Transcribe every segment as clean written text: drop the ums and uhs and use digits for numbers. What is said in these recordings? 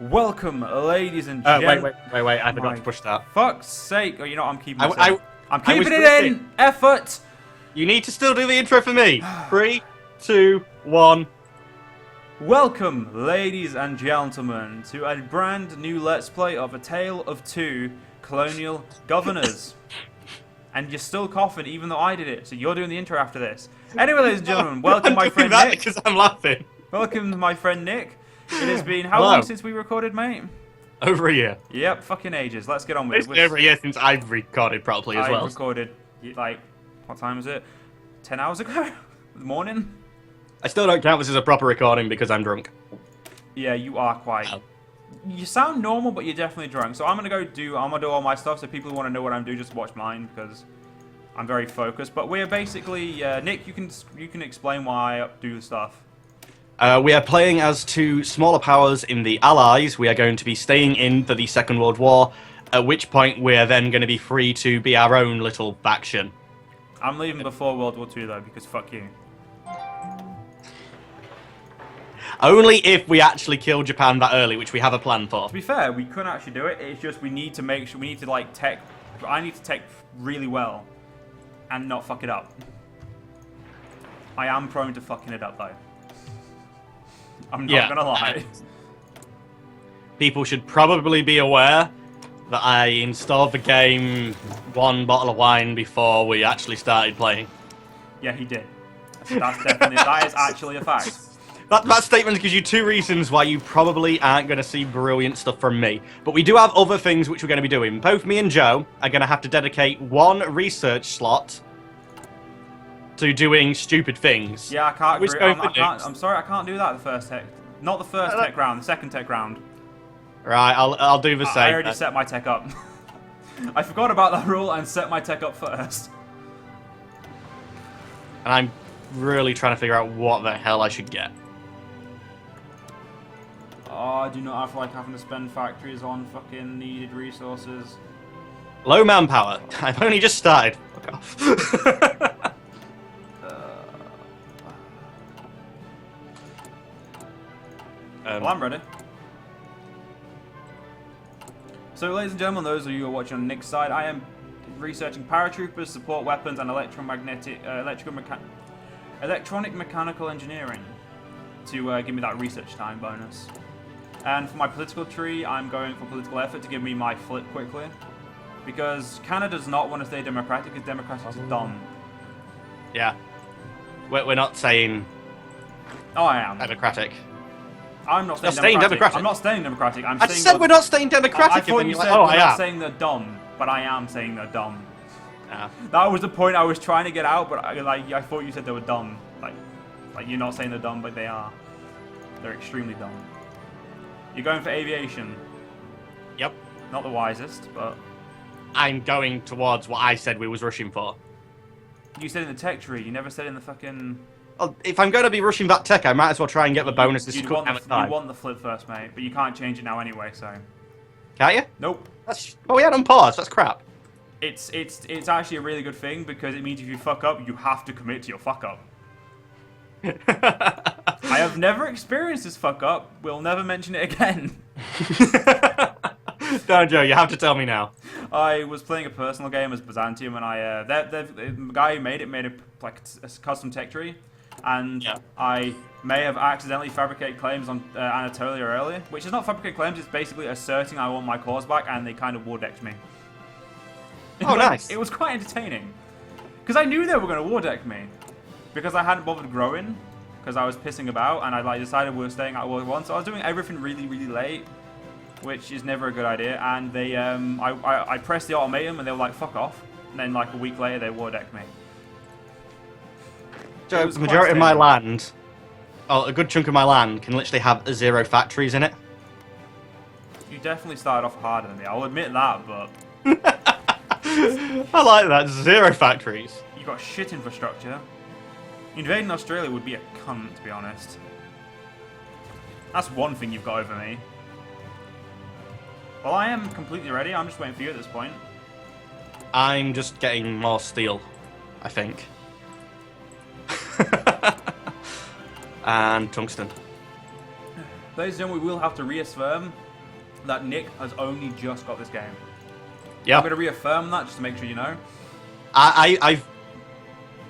Welcome, ladies and Wait, gentlemen. I forgot to push that. Fuck's sake. Oh, you know what? I'm keeping it I'm I keeping was it rushing. in! Effort! You need to still do the intro for me. 3, 2, 1. Welcome, ladies and gentlemen, to a brand new Let's Play of A Tale of Two Colonial Governors. And you're still coughing, even though I did it, so you're doing the intro after this. Anyway, ladies and gentlemen, welcome my friend Nick. Because I'm laughing. Welcome to my friend Nick. It has been how Hello. long since we recorded, mate? Over a year. Yep, fucking ages. Let's get on with It's it. over a year since I've recorded properly as I well. recorded, like, what time is it? 10 hours ago? The morning? I still don't count this as a proper recording because I'm drunk. Yeah, you are quite. Oh. You sound normal, but you're definitely drunk. So I'm gonna do all my stuff. So people who want to know what I'm doing, just watch mine because I'm very focused. But we're basically Nick. You can explain why I do the stuff. We are playing as two smaller powers in the Allies. We are going to be staying in for the Second World War, at which point we're then going to be free to be our own little faction. I'm leaving before World War II though, because fuck you. Only if we actually kill Japan that early, which we have a plan for. To be fair, we couldn't actually do it. It's just we need to make sure I need to tech really well, and not fuck it up. I am prone to fucking it up though. I'm not gonna lie. People should probably be aware that I installed the game one bottle of wine before we actually started playing. Yeah, he did. That is actually a fact. That statement gives you two reasons why you probably aren't going to see brilliant stuff from me. But we do have other things which we're going to be doing. Both me and Joe are going to have to dedicate one research slot to doing stupid things. Yeah, I can't. Which Agree. go for next? I'm sorry, I can't do that. The first tech, not the first tech round, the second tech round. Right, I'll do the same. I already set my tech up. I forgot about that rule and set my tech up first. And I'm really trying to figure out what the hell I should get. Oh, I do not have like having to spend factories on fucking needed resources. Low manpower. I've only just started. Fuck off. Well, I'm ready. So, ladies and gentlemen, those of you who are watching on Nick's side, I am researching paratroopers, support weapons, and electronic mechanical engineering to give me that research time bonus. And for my political tree, I'm going for political effort to give me my flip quickly. Because Canada does not want to stay democratic, because democratic is dumb. Yeah. We're not saying Oh, I am. democratic. I'm not staying, staying democratic. I'm not staying democratic. I said we're not staying democratic. I thought and you you're said like, oh, we're I not am. saying they're dumb, but I am saying they're dumb. Yeah. That was the point I was trying to get out, but I thought you said they were dumb. Like you're not saying they're dumb, but they are. They're extremely dumb. You're going for aviation. Yep. Not the wisest, but I'm going towards what I said we was rushing for. you said in the tech tree. You never said in the fucking. Well, if I'm going to be rushing that tech, I might as well try and get the bonus this You quick want time. you want the flip first, mate, but you can't change it now anyway. So. Can't you? Nope. That's... Oh, we had on pause. That's crap. It's actually a really good thing because it means if you fuck up, you have to commit to your fuck up. I have never experienced this fuck up. We'll never mention it again. No, Joe, you have to tell me now. I was playing a personal game as Byzantium, and the guy who made a custom tech tree, and Yeah. I may have accidentally fabricated claims on Anatolia earlier, which is not fabricate claims. It's basically asserting I want my cause back, and they kind of war decked me. Oh, nice. It was quite entertaining because I knew they were going to war deck me because I hadn't bothered growing because I was pissing about, and I decided we were staying at World War I, so I was doing everything really, really late, which is never a good idea. And they, I pressed the ultimatum, and they were like, "Fuck off!" And then like a week later, they war decked me. Joe, the majority of my land, a good chunk of my land, can literally have 0 factories in it. You definitely started off harder than me. I'll admit that, but I like that. 0 factories. you got shit infrastructure. Invading Australia would be a cunt, to be honest. That's one thing you've got over me. Well, I am completely ready. I'm just waiting for you at this point. I'm just getting more steel, I think. And tungsten. Ladies and gentlemen, we will have to reaffirm that Nick has only just got this game. Yeah. I'm going to reaffirm that just to make sure you know. I've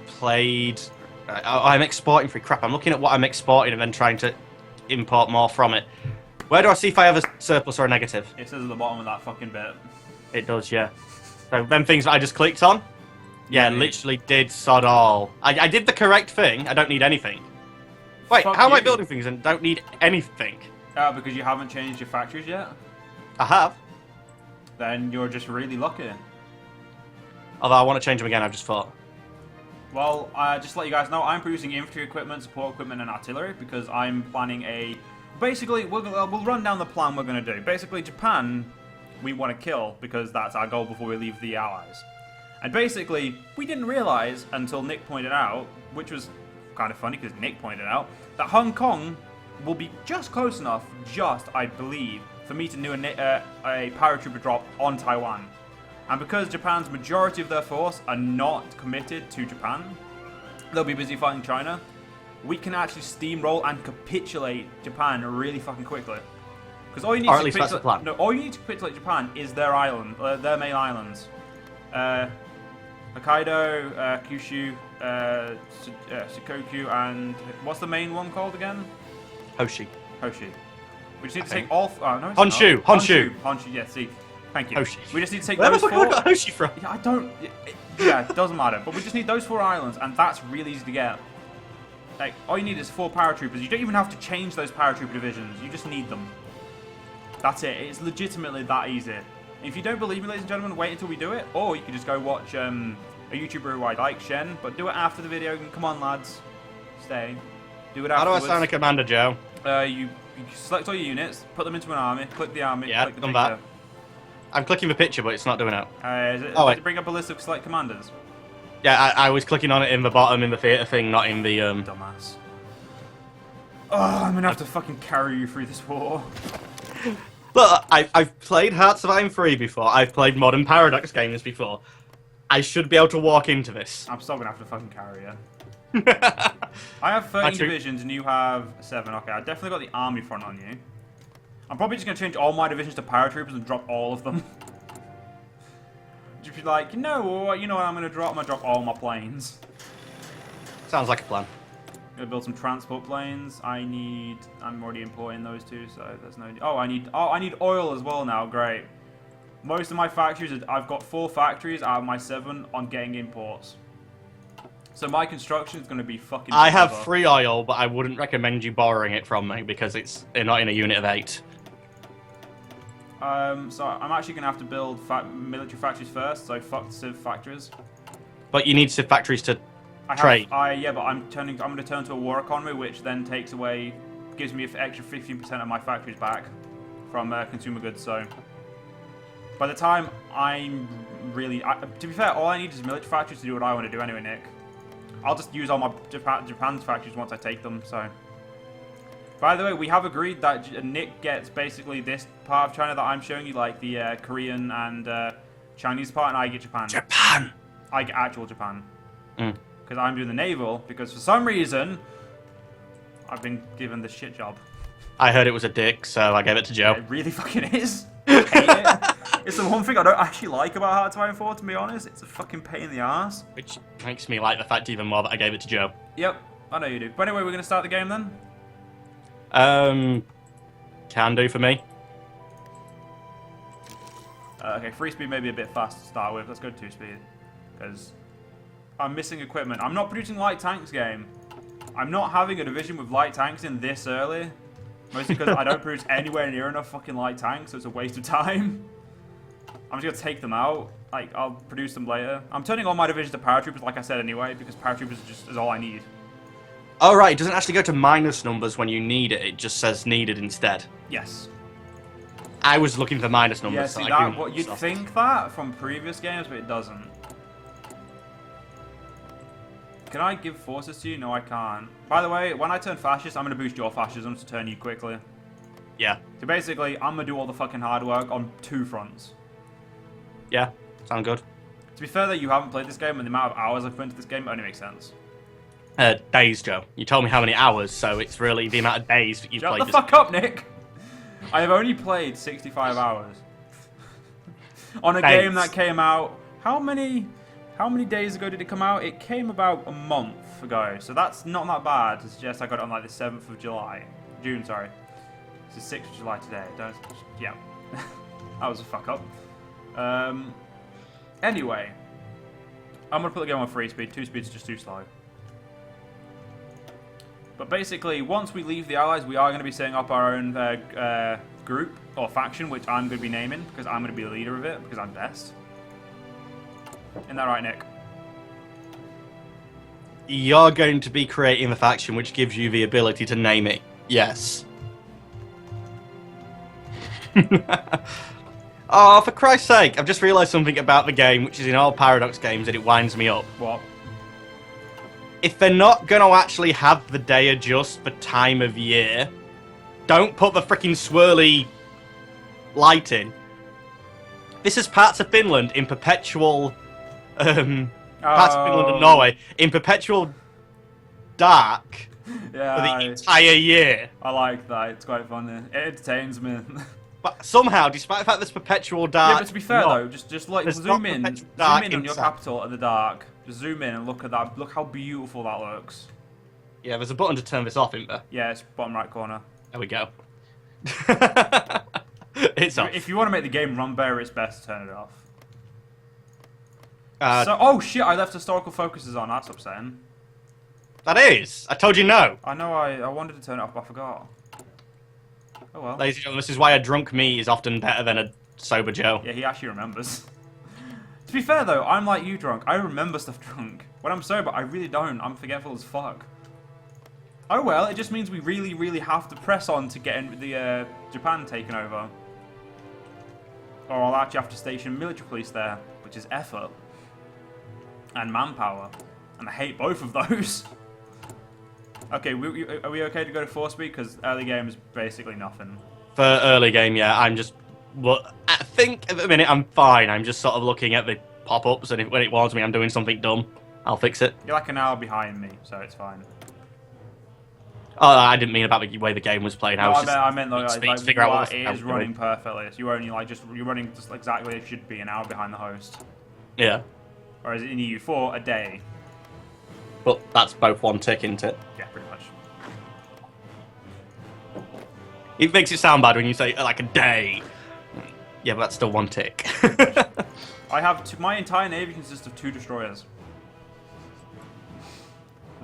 played... I'm exporting free crap. I'm looking at what I'm exporting and then trying to import more from it. Where do I see if I have a surplus or a negative? It says at the bottom of that fucking bit. It does, yeah. So them things that I just clicked on, yeah, literally did sod all. I did the correct thing. I don't need anything. Wait, Fuck how am I you. building things and don't need anything? Because you haven't changed your factories yet? I have. Then you're just really lucky. Although I want to change them again, I've just thought. Well, just to let you guys know, I'm producing infantry equipment, support equipment, and artillery because I'm planning a... Basically, we'll run down the plan we're going to do. Basically, Japan, we want to kill because that's our goal before we leave the Allies. And basically, we didn't realize until Nick pointed out, which was kind of funny because Nick pointed out, that Hong Kong will be just close enough, I believe, for me to do a paratrooper drop on Taiwan. And because Japan's majority of their force are not committed to Japan, they'll be busy fighting China, we can actually steamroll and capitulate Japan really fucking quickly. Because all you need or at least that's the plan. No, all you need to capitulate Japan is their island, their main islands. Hokkaido, Kyushu, Shikoku, and what's the main one called again? Hoshi. Hoshi. We just need to take all... no, it's Honshu. not. Honshu. Honshu, yeah, see. Thank you. Hoshi. We just need to take Where those the fuck have I got Hoshi from? Yeah, I don't... yeah, it doesn't matter. But we just need those 4 islands, and that's really easy to get. Like, all you need is 4 paratroopers. You don't even have to change those paratrooper divisions. You just need them. That's it. It's legitimately that easy. If you don't believe me, ladies and gentlemen, wait until we do it. Or you can just go watch a YouTuber who I like, Shen. But do it after the video. Come on, lads. Stay. Do it afterwards. How do I sound a commander, Joe? You select all your units, put them into an army, click the army, Yeah, click the done picture. that. I'm clicking the picture, but it's not doing it. Does wait. it bring up a list of select commanders? Yeah, I was clicking on it in the bottom in the theatre thing, not in the... Dumbass. Oh, I'm gonna have to fucking carry you through this war. But I've played Hearts of Iron 3 before. I've played Modern Paradox games before. I should be able to walk into this. I'm still gonna have to fucking carry you. I have 13 divisions and you have 7. Okay, I definitely got the army front on you. I'm probably just gonna change all my divisions to paratroopers and drop all of them. Just be like, you know what I'm gonna drop? I'm gonna drop all my planes. Sounds like a plan. Gonna build some transport planes. I'm already importing those 2, so there's no... I need oil as well now, great. Most of my factories, I've got 4 factories out of my 7 on getting imports. So my construction is gonna be fucking... I have 3 oil, but I wouldn't recommend you borrowing it from me because it's not in a unit of 8. So I'm actually gonna have to build military factories first, so fuck civ factories. But you need civ factories to trade. Yeah, but I'm gonna turn to a war economy, which then gives me an extra 15% of my factories back from consumer goods. So by the time I'm really, to be fair, all I need is military factories to do what I want to do anyway, Nick. I'll just use all my Japan's factories once I take them. So, by the way, we have agreed that Nick gets basically this part of China that I'm showing you, like the Korean and Chinese part, and I get Japan. Japan. I get actual Japan. Because I'm doing the naval, because for some reason, I've been given the shit job. I heard it was a dick, so I gave it to Joe. It really fucking is. I hate it. It's the one thing I don't actually like about Hearts of Iron 4, to be honest. It's a fucking pain in the ass. Which makes me like the fact even more that I gave it to Joe. Yep, I know you do. But anyway, we're going to start the game then? Can do for me. Okay, 3 speed may be a bit fast to start with. Let's go 2 speed. Because I'm missing equipment. I'm not producing light tanks, game. I'm not having a division with light tanks in this early. Mostly because I don't produce anywhere near enough fucking light tanks, so it's a waste of time. I'm just going to take them out. Like, I'll produce them later. I'm turning all my divisions to paratroopers, like I said anyway, because paratroopers is all I need. Oh, right. It doesn't actually go to minus numbers when you need it. It just says needed instead. Yes. I was looking for minus numbers. Yeah, so see, you'd think that from previous games, but it doesn't. Can I give forces to you? No, I can't. By the way, when I turn fascist, I'm going to boost your fascism to turn you quickly. Yeah. So basically, I'm going to do all the fucking hard work on 2 fronts. Yeah, sound good. To be fair, that you haven't played this game, and the amount of hours I've put into this game only makes sense. Days, Joe. You told me how many hours, so it's really the amount of days that you've Shut played the this fuck game. up, Nick! I have only played 65 hours. On a Days. game that came out... How many days ago did it come out? It came about a month ago, so that's not that bad to suggest I got it on like the 7th of July. June, sorry. It's the 6th of July today. Don't... Yeah. That was a fuck up. Anyway. I'm going to put the game on 3 speed. 2 speed's just too slow. But basically, once we leave the Allies, we are going to be setting up our own group or faction, which I'm going to be naming because I'm going to be the leader of it because I'm best. Isn't that right, Nick? You're going to be creating the faction which gives you the ability to name it. Yes. Oh, for Christ's sake, I've just realised something about the game, which is in all Paradox games, and it winds me up. What? If they're not going to actually have the day adjust for time of year, don't put the freaking swirly light in. This is parts of Finland in perpetual... parts of Finland and Norway in perpetual dark Yeah, for the entire year. I like that. It's quite funny. It entertains me. But somehow, despite the fact there's perpetual dark... Yeah, but to be fair though, just like there's zoom not in perpetual dark on your inside. capital at the dark. Just zoom in and look at that. Look how beautiful that looks. Yeah, there's a button to turn this off, isn't there? Yeah, it's bottom right corner. There we go. It's off. If you want to make the game run better, it's best to turn it off. Oh shit! I left historical focuses on. That's upsetting. That is. I told you no. I know. I wanted to turn it off, but I forgot. Oh well. Ladies and gentlemen, this is why a drunk me is often better than a sober Joe. Yeah, he actually remembers. To be fair though, I'm like you drunk. I remember stuff drunk. When I'm sober, I really don't. I'm forgetful as fuck. Oh well, it just means we really, really have to press on to get the Japan taken over. Or I'll actually have to station military police there, which is effort. And manpower. And I hate both of those. Okay, are we okay to go to 4 speed? Because early game is basically nothing. For early game, yeah, I'm just... Well, I think at the minute I'm fine. I'm just sort of looking at the pop-ups, and when it warns me I'm doing something dumb, I'll fix it. You're like an hour behind me, so it's fine. Oh, I didn't mean about the way the game was playing. No, I meant like figure out what it is running perfectly. So you're only like you're running just exactly as it should be, an hour behind the host. Yeah. Whereas in EU4, a day. But that's both one tick, isn't it? Yeah, pretty much. It makes it sound bad when you say like a day. Yeah, but that's still one tick. I have my entire navy consists of 2 destroyers.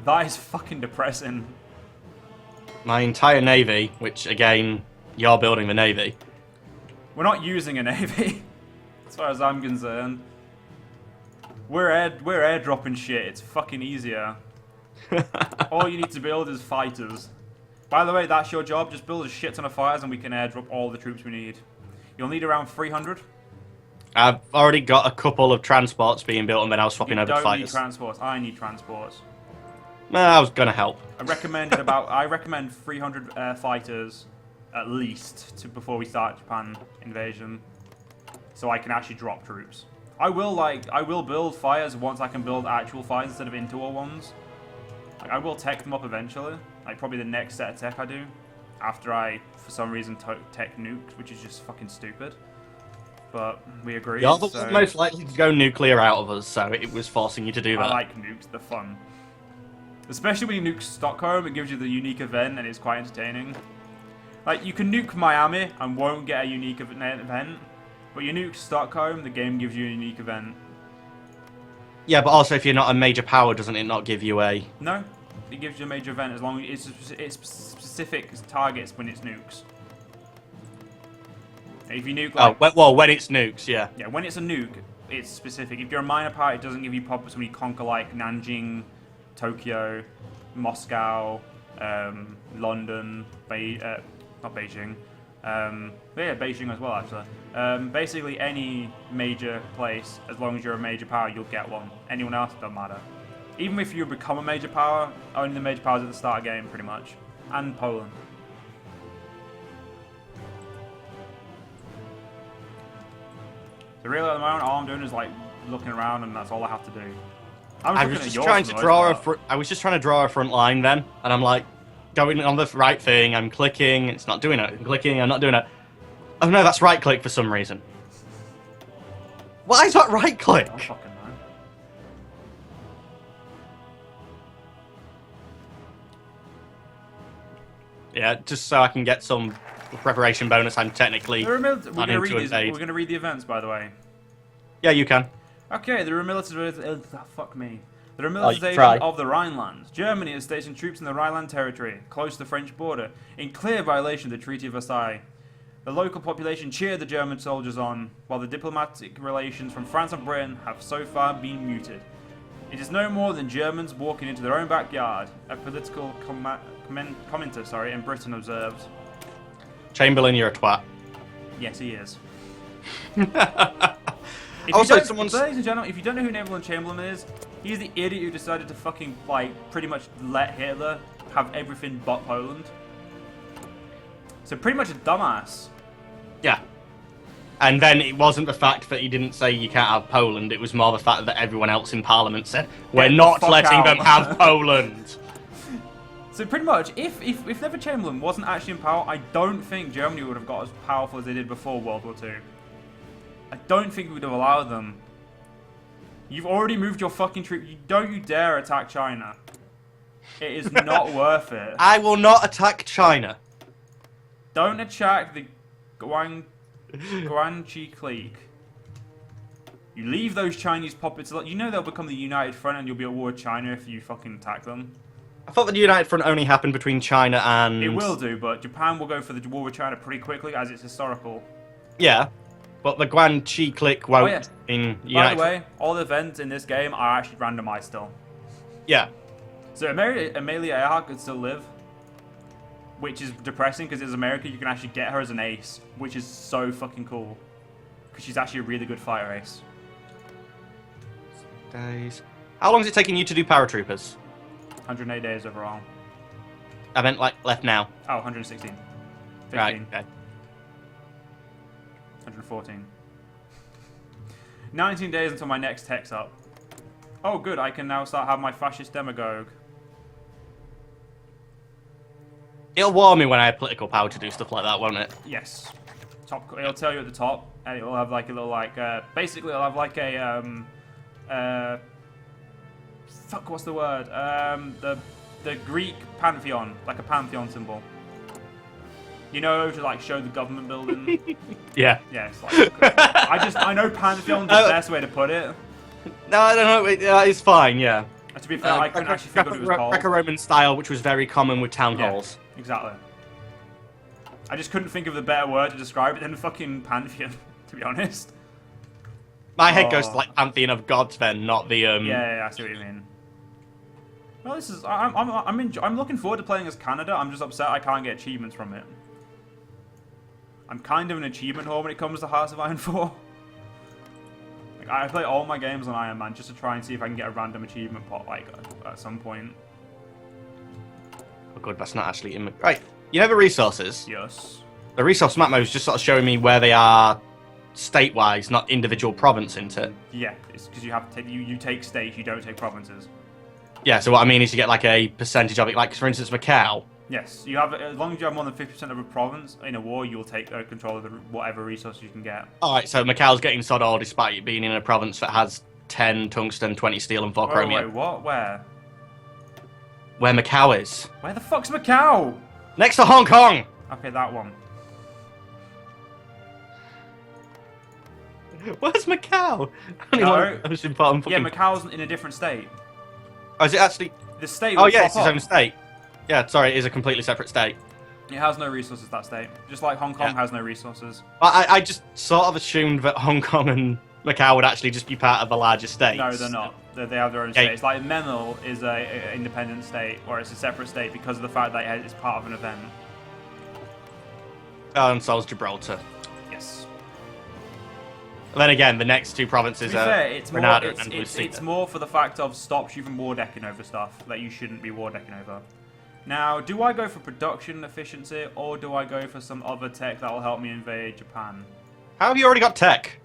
That is fucking depressing. My entire navy, which again, you're building the navy. We're not using a navy, as far as I'm concerned. We're airdropping shit. It's fucking easier. All you need to build is fighters. By the way, that's your job. Just build a shit ton of fighters and we can airdrop all the troops we need. You'll need around 300. I've already got a couple of transports being built and then I was swapping over to You don't need fighters. transports. I need transports. I was gonna help. I recommend 300 fighters at least before we start Japan invasion, so I can actually drop troops. I will build fires once I can build actual fires instead of interwar ones. Like I will tech them up eventually. Like probably the next set of tech I do, after I for some reason tech nukes, which is just fucking stupid. But we agree. You're the one most likely to go nuclear out of us, so it was forcing you to do that. I like nukes. They're fun. Especially when you nuke Stockholm, it gives you the unique event and it's quite entertaining. Like, you can nuke Miami and won't get a unique event, but you nuke Stockholm, the game gives you a unique event. Yeah, but also if you're not a major power, doesn't it not give you a... No, it gives you a major event as long as it's specific targets when it's nukes. If you nuke like... Oh, well, when it's nukes, yeah. Yeah, when it's a nuke, it's specific. If you're a minor power, it doesn't give you pop-ups when you conquer like Nanjing, Tokyo, Moscow, London, not Beijing. Yeah, Beijing as well, actually. Basically, any major place, as long as you're a major power, you'll get one. Anyone else, doesn't matter. Even if you become a major power, only the major powers at the start of the game, pretty much. And Poland. So really, at the moment, all I'm doing is like looking around, and that's all I have to do. I was just trying to draw I was just trying to draw a front line then, and I'm like going on the right thing. I'm clicking. It's not doing it. I'm clicking. I'm not doing it. Oh no, that's right click for some reason. Why is that right click? I don't fucking know. Yeah, just so I can get some preparation bonus. I'm technically we're going invade. to read the events, by the way. Yeah, you can. Okay, the remilitarization. Fuck me. The remilitarization of the Rhineland. Germany has stationed troops in the Rhineland territory, close to the French border, in clear violation of the Treaty of Versailles. The local population cheered the German soldiers on, while the diplomatic relations from France and Britain have so far been muted. It is no more than Germans walking into their own backyard, a political commenter in Britain observes. Chamberlain, you're a twat. Yes, he is. Also, ladies and gentlemen, if you don't know who Neville Chamberlain is, he's the idiot who decided to fucking, like, pretty much let Hitler have everything but Poland. So pretty much a dumbass. Yeah. And then it wasn't the fact that he didn't say you can't have Poland, it was more the fact that everyone else in Parliament said, we're not letting them have Poland. So pretty much, if Neville Chamberlain wasn't actually in power, I don't think Germany would have got as powerful as they did before World War II. I don't think we would have allowed them. You've already moved your fucking troops. Don't you dare attack China. It is not worth it. I will not attack China. Don't attack the Guangxi clique. You leave those Chinese puppets alone. You know they'll become the United Front and you'll be at war with China if you fucking attack them. I thought the United Front only happened between China and... It will do, but Japan will go for the war with China pretty quickly as it's historical. Yeah, but the Guangxi clique won't in United... By the way, all the events in this game are actually randomized still. Yeah. So Amelia Earhart could still live. Which is depressing because it's America, you can actually get her as an ace, which is so fucking cool. Because she's actually a really good fighter ace. Days. How long is it taking you to do paratroopers? 108 days overall. I meant like left now. Oh, 116. 15. Right, okay. 114. 19 days until my next tech's up. Oh good, I can now start having my fascist demagogue. It'll warn me when I have political power to do stuff like that, won't it? Yes. It'll tell you at the top, and it'll have like a little like, basically it'll have like a, fuck, what's the word? The Greek pantheon, like a pantheon symbol. You know, to like show the government building. Yeah. Yeah, it's like, I know pantheon's the best way to put it. No, I don't know, it's fine, yeah. To be fair, I couldn't actually figure what it was called. Greco-Roman style, which was very common with town halls. Exactly. I just couldn't think of the better word to describe it than fucking pantheon, to be honest. My head goes to like pantheon of gods then, not the Yeah, I see what you mean. Well, this is I'm looking forward to playing as Canada. I'm just upset I can't get achievements from it. I'm kind of an achievement whore when it comes to Hearts of Iron 4. Like, I play all my games on Iron Man just to try and see if I can get a random achievement pot like at some point. Oh god, that's not actually in... Right, you know the resources? Yes. The resource map mode is just sort of showing me where they are state-wise, not individual province into. Yeah, it's because you have to take, you take states, you don't take provinces. Yeah, so what I mean is you get like a percentage of it, like for instance Macau. Yes, you have, as long as you have more than 50% of a province in a war, you'll take control of whatever resources you can get. Alright, so Macau's getting sod all despite it being in a province that has 10 tungsten, 20 steel and 4 chromium. Wait, what? Where? Where Macau is. Where the fuck's Macau? Next to Hong Kong! Okay, that one. Where's Macau? No. Most important fucking... Yeah, Macau's in a different state. Oh, is it actually... The state Oh yeah, it's its own state. Yeah, sorry, it is a completely separate state. It has no resources, that state. Just like Hong Kong has no resources. I just sort of assumed that Hong Kong and Macau would actually just be part of a larger state. No, they're not. They have their own state. It's like Memel is an independent state, or it's a separate state because of the fact that it's part of an event. Oh, and so is Gibraltar. Yes. Then again, the next two provinces are Grenada and Lucida. It's more for the fact of stops you from war decking over stuff that you shouldn't be war decking over. Now, do I go for production efficiency, or do I go for some other tech that will help me invade Japan? How have you already got tech?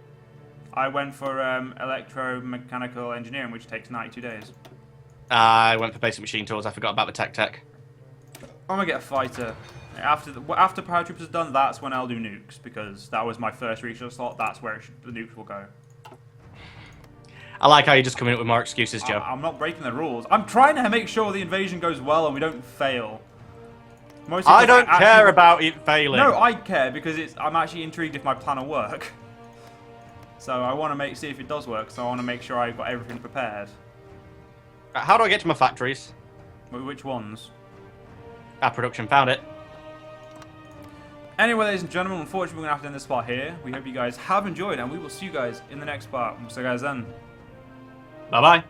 I went for electromechanical engineering, which takes 92 days. I went for basic machine tools. I forgot about the tech. I'm gonna get a fighter. After paratroopers is done, that's when I'll do nukes, because that was my first research slot. That's where the nukes will go. I like how you're just coming up with more excuses, Joe. I'm not breaking the rules. I'm trying to make sure the invasion goes well and we don't fail. Mostly I don't care about it failing. No, I care because I'm actually intrigued if my plan will work. So I want to see if it does work. So I want to make sure I've got everything prepared. How do I get to my factories? Which ones? Production, found it. Anyway, ladies and gentlemen, unfortunately we're going to have to end this part here. We hope you guys have enjoyed and we will see you guys in the next part. So guys then. Bye-bye.